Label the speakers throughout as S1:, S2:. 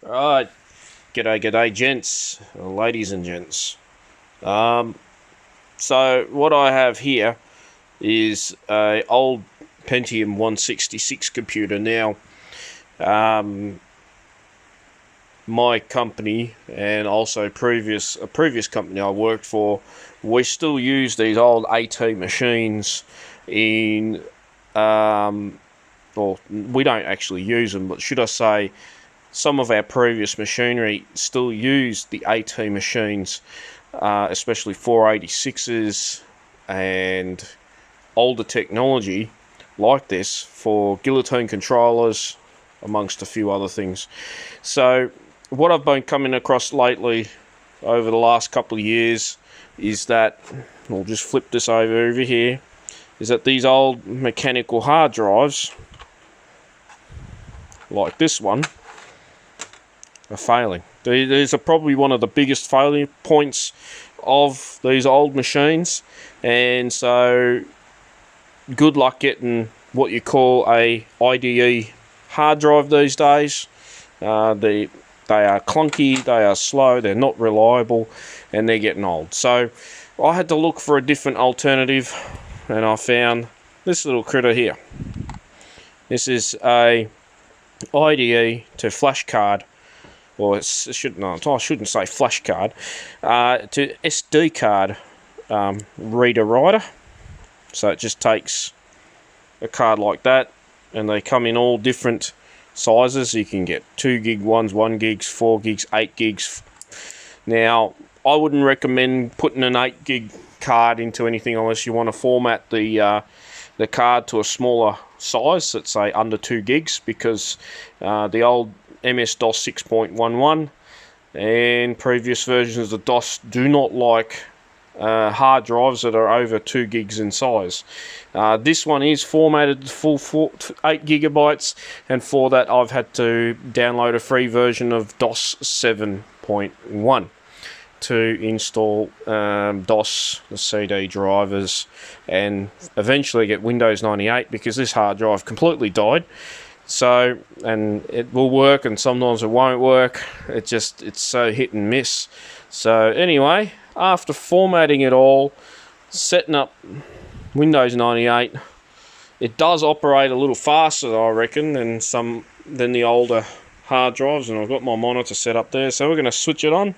S1: Right, g'day, gents, ladies and gents. Um, so what I have here is a old Pentium 166 computer. Now, um, my company and also a previous company I worked for, we still use these old AT machines in. Well, we don't actually use them, but should I say, some of our previous machinery still used the AT machines, especially 486s and older technology like this for guillotine controllers, amongst a few other things. So, what I've been coming across lately over the last couple of years is that, we'll just flip this over here, is that these old mechanical hard drives, like this one, are failing. These are probably one of the biggest failure points of these old machines, and so good luck getting what you call a IDE hard drive these days. They are clunky, they are slow, they're not reliable, and they're getting old. So I had to look for a different alternative, and I found this little critter here. This is a IDE to flash card, or I shouldn't say flash card, to SD card reader writer. So it just takes a card like that, and they come in all different sizes. You can get 2 gig ones, 1 gigs, 4 gigs, 8 gigs. Now, I wouldn't recommend putting an 8 gig card into anything unless you want to format the card to a smaller size, let's say under 2 gigs, because the old MS-DOS 6.11 and previous versions of DOS do not like hard drives that are over 2 gigs in size. This one is formatted full 8 gigabytes, and for that I've had to download a free version of DOS 7.1 to install DOS, the CD drivers, and eventually get Windows 98, because this hard drive completely died. So, and it will work and sometimes it won't work. It's so hit and miss. So anyway, after formatting it all, setting up Windows 98, it does operate a little faster, I reckon, than the older hard drives, and I've got my monitor set up there. So we're going to switch it on.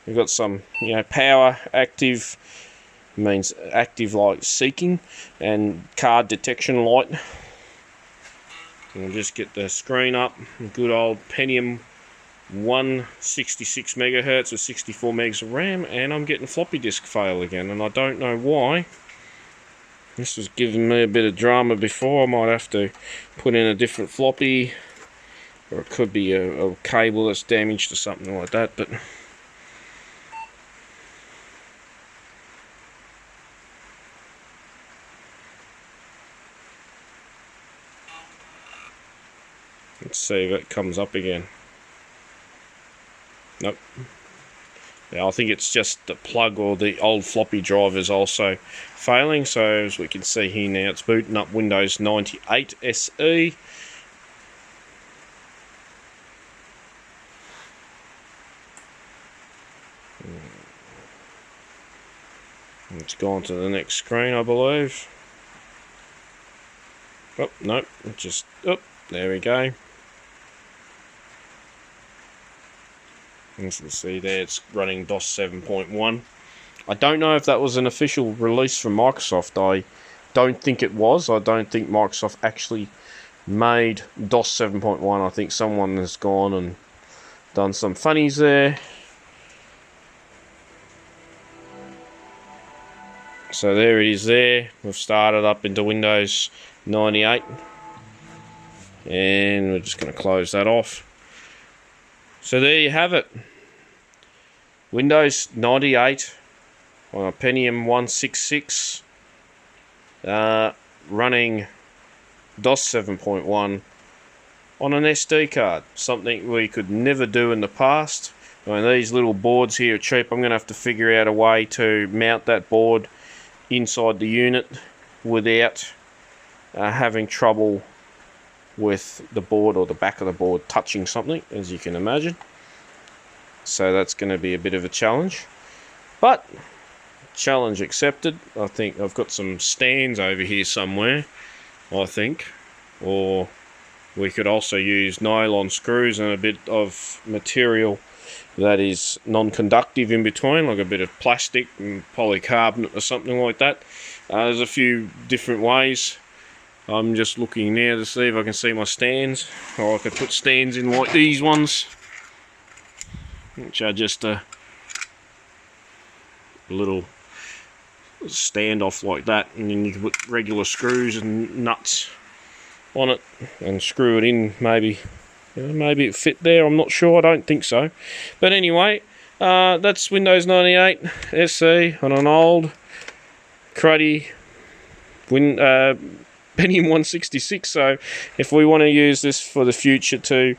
S1: We've got some, power active, means active like seeking, and card detection light. And we'll just get the screen up. Good old Pentium 166 megahertz with 64 megs of RAM, and I'm getting floppy disk fail again, and I don't know why. This was giving me a bit of drama before. I might have to put in a different floppy, or it could be a cable that's damaged or something like that, but let's see if it comes up again. Nope. Yeah, I think it's just the plug or the old floppy drive is also failing. So as we can see here now, it's booting up Windows 98 SE. It's gone to the next screen, I believe. Oh, nope. There we go. As you can see there, it's running DOS 7.1. I don't know if that was an official release from Microsoft. I don't think it was. I don't think Microsoft actually made DOS 7.1. I think someone has gone and done some funnies there. So there it is there. We've started up into Windows 98. And we're just going to close that off. So there you have it. Windows 98 on a Pentium 166 running DOS 7.1 on an SD card. Something we could never do in the past. I mean, these little boards here are cheap. I'm going to have to figure out a way to mount that board inside the unit without having trouble with the board or the back of the board touching something, as you can imagine. So that's going to be a bit of a challenge, but challenge accepted. I think I've got some stands over here somewhere, I think, or we could also use nylon screws and a bit of material that is non-conductive in between, like a bit of plastic and polycarbonate or something like that. There's a few different ways. I'm just looking now to see if I can see my stands, or I could put stands in like these ones, which are just a little standoff like that, and then you can put regular screws and nuts on it and screw it in. Maybe maybe it fit there, I'm not sure, I don't think so. But anyway, that's Windows 98 SE on an old cruddy Pentium 166. So if we want to use this for the future to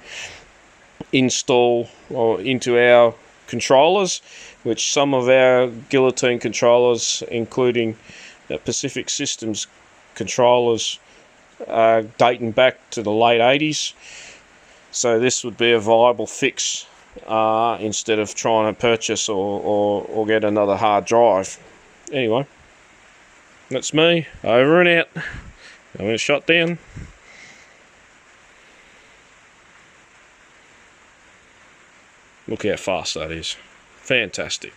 S1: install or into our controllers, which some of our Guillotine controllers, including Pacific Systems controllers, dating back to the late 80s. So this would be a viable fix instead of trying to purchase or get another hard drive. Anyway, that's me, over and out. I'm going to shut down. Look how fast that is. Fantastic.